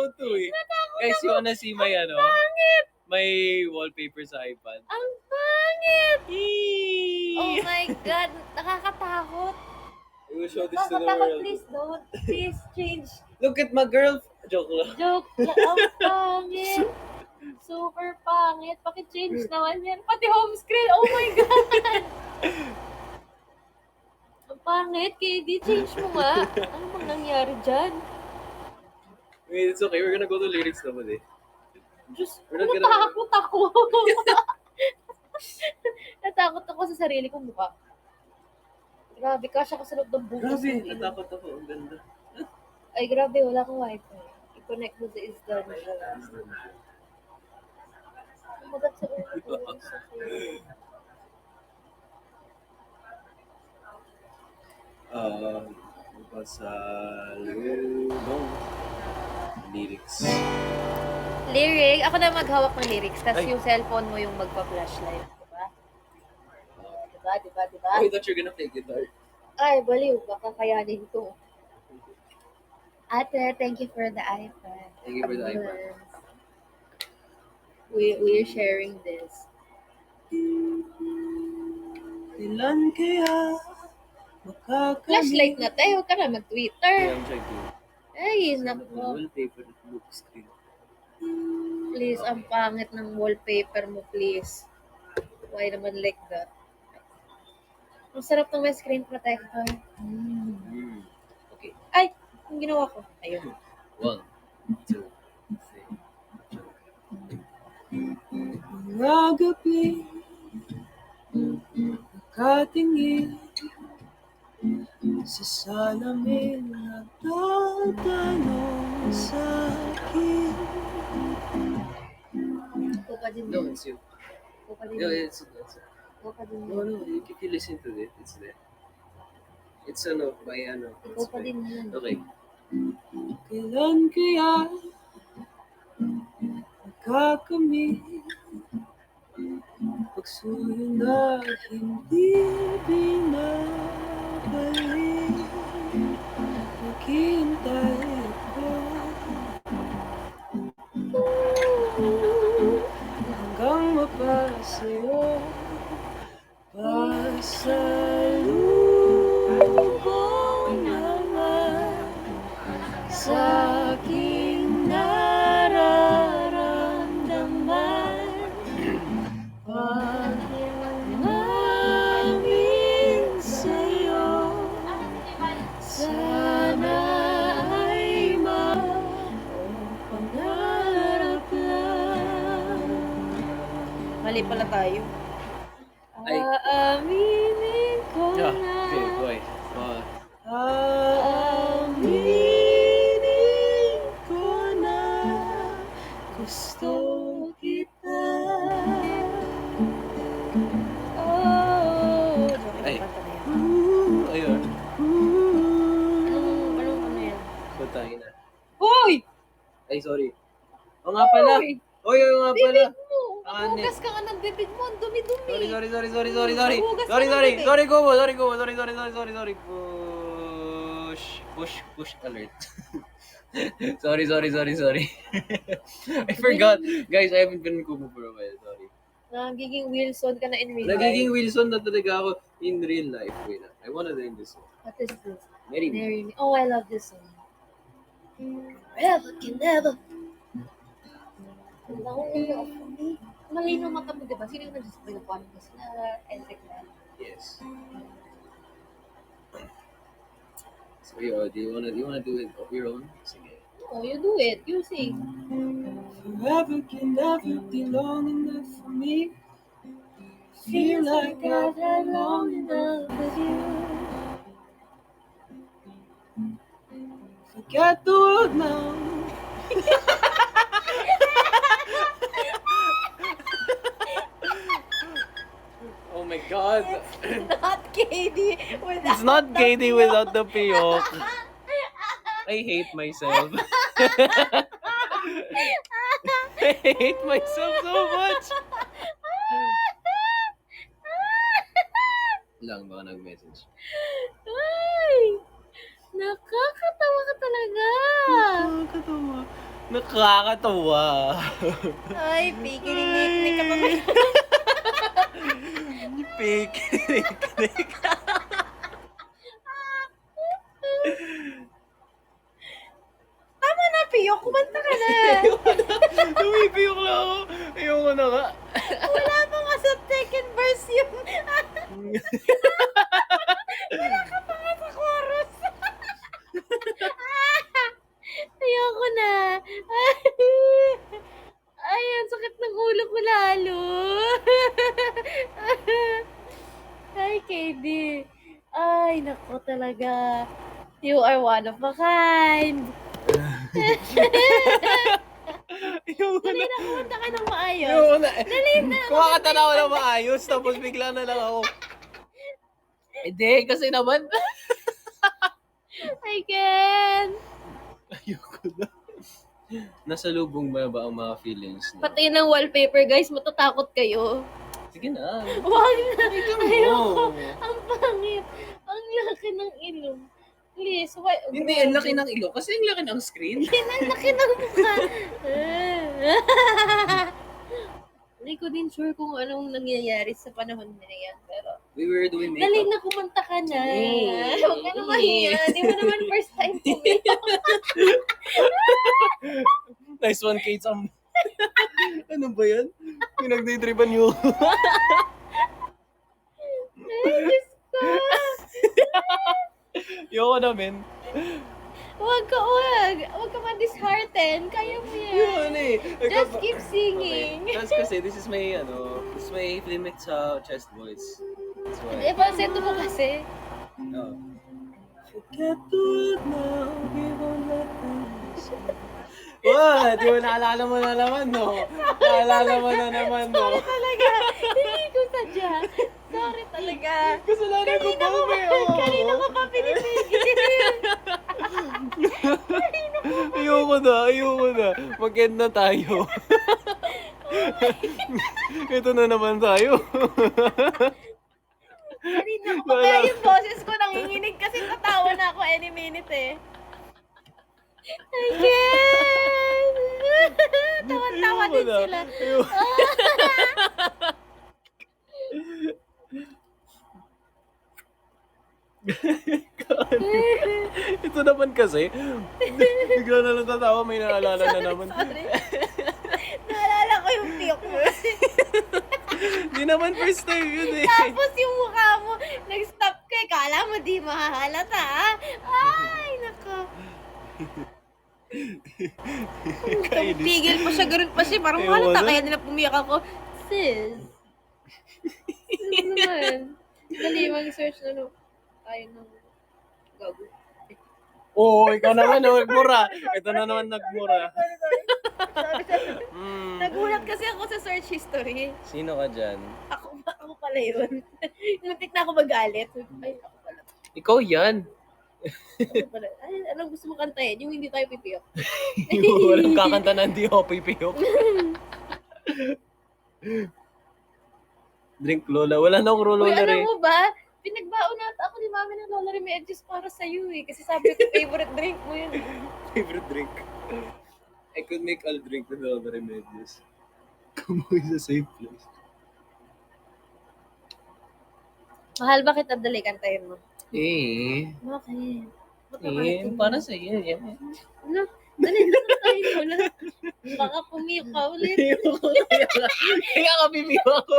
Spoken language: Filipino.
go-to eh. Guys, you wanna see my Pangit! my wallpaper sa iPad? Ang pangit! Yee! Oh my God! Nakakatakot! I will show this to the Nakakatakot, world. please don't. Please change. Look at my girl. Joke lang. Joke lang. Ang pangit. Super pangit. Paki-change naman yan. Pati home screen. Oh my God! Ang pangit. KD, change mo nga. Ano bang nangyari dyan? I mean, it's okay. We're gonna go to lyrics naman eh. Diyos ko, We're not gonna- natakot ako. Natakot ako sa sarili kong mukha. Grabe, kasya ka sa loob ng bukas. Grabe, ng ilong. natakot ako. Ang ganda. Ay, grabe, wala akong wifi. I-connect mo sa Isdan. Kumagat sa ulo ko. Sa lyrics. Lyric? Ako na maghawak ng lyrics. Tapos Ay. yung cellphone mo yung magpa-flashlight. Diba? I thought you're gonna play guitar. Ay, baliw. Baka kayanin ko. Ate, thank you for the iPad. Thank you for the iPad. We're sharing this. Ilan kaya makakalimutan? Flashlight na tayo. Huwag ka na mag-Twitter. Yeah, I'm trying to. Ay, naku. Wallpaper look screen. Please, ang pangit ng wallpaper mo, please. Why naman like that? Ang sarap ng may screen protector. Okay. Ay, yung ginawa ko. Ayun. 1, 2, 3. Mga gabi, nakatingin sa salamin na tatanong sa akin. Iko pa din No, yun. it's you. Iko pa din No, yun. it's Iko pa din No, yun. if you listen to it, it's there. It's by Iko pa din yun. Okay. Kailan kaya magkakamit pagsuyo na hindi binabalik? Naghihintay ako hanggang mapasayo pasalubong naman sa aking nararamdaman. Pag-amin sa'yo, sana ay pangarap lang. Mali pala tayo. Ay. Aaminin ko na. Okay, boy. Aaminin ko na gusto kita. Oh, Ay. kanta na yan. Ayun. Anong ano yan? Putangin na. Hoy! Ay, sorry. O nga pala. Hoy! Oy, nga pala. Bibig mo! Magugas ka nga ng bibig mo. Ang dumi-dumi. Sorry. Magugas ka ng bibig. Sorry, Kubo. Sorry. Push alert. Sorry. I forgot. Guys, I haven't been in Kubo for a while. Sorry. Nagiging Wilson ka na in real life. Nagiging Wilson na talaga ako in real life. Wait, I wanna learn this song. What is this? Marry me. Marry me. Oh, I love this song. Forever can never. Malinaw mata mo, diba? Sino yung nag-display ng paano mo? Sila Enric na. Yes. So, do you wanna do it of your own? Sige. No, you do it. You sing. Forever can never be long enough for me. Feel like I've had long enough with you. Forget the world now. Oh my God. It's not Katie without It's not the Katie piyok. without the piyok. I hate myself. I hate myself so much. Lang baka nag-message. Ay! Nakakatawa ka talaga. Nakakatawa. Nakakatawa. Ay, pikinig-nik ka pa ba? Picnic. Tama na, Pio. Kumanta ka na. Tumipiyok lang ako. Ayoko na nga. Wala pa nga sa second verse yung... Wala ka pa nga sa chorus. Ayoko na. Ay, ang sakit ng ulo ko lalo. Ay, KD. Ay, nako talaga. You are one of a kind. Ayoko Dali na. na, kumanta ka ng maayos. Ayoko na. Dali na. Kumakanta na ako ng maayos, tapos bigla na lang ako. Hindi, kasi naman. I can. Ayoko na. Nasa lubong ba ang mga feelings niya? Pati ng wallpaper, guys. Matatakot kayo. Sige na. Wag na. mo. Ayoko. Ang pangit. Ang laki ng ilong. Please, why? Hindi, ang laki ng ilong. Kasi ang laki ng screen. Ang laki ng mukha. Hindi ko din sure kung anong nangyayari sa panahon na yan. Pero, We were doing dali makeup. na kumanta ka na. Eh. Huwag ka naman yan. Di mo naman first time kumiyak. Nice one, Kate. Ano ba yan? Pinagdidriban niyo. Ay, Diyos ko. Ayoko na, men. Huwag ka ma-dishearten. Kaya mo yan. Yun eh. Just keep singing. Okay. That's kasi this is my, this is my limit sa chest voice. That's why. Falsetto mo kasi. No. Forget the world now, we won't let them What? Di mo naalala mo na naman, no? Naalala mo na naman, no? Sorry talaga. Hindi ko sadya. Sorry talaga. Kasalanan ko ba, Kanina ko pa pinipigil. Ayoko na. Mag-end na tayo. Ito na naman tayo. Kanina ko pa kaya yung boses ko nanginginig kasi tatawa na ako any minute eh. I can't. Tawa-tawa din sila. Ito naman kasi, bigla na lang tatawa, may naalala na naman. Sorry. Naalala ko yung tiyok mo. Hindi naman first time yun eh. Tapos yung mukha mo, nag-stop ka. Kala mo di mahahalata. Ay, nako. Pigil pa siya, ganun pa siya. Parang Ayoko halata. na. Kaya nila pumiyak ako. Sis. Sis naman. Dali, mag-search na no. Tayo ng gago. Oo, ikaw naman, nagmura. Ito na naman nagmura. Sorry. Mm. Nagulat kasi ako sa search history. Sino ka dyan? Ako pala yun. Muntik na ako magalit. Ay, ako pala. Ikaw yan. Ako pala. Ay, anong gusto mo kantahin? Yung hindi tayo pipiyok. Walang kakanta na hindi ako pipiyok. Drink Lola. Wala na akong Uy, Lola alam eh. mo ba? Pinagbaon na ako ni mami ng Lola Remedios para sa'yo eh. Kasi sabi ko, favorite drink mo yun. Favorite drink. I could make all drink with all the remedies. Come on, is a safe place. Mahal, bakit dali kantahin mo? Eh. Bakit? Para sa iyo yan. Ano? Dali na kantahin mo na. Baka pumiyok ka ulit. Kaya ka bibiro ako.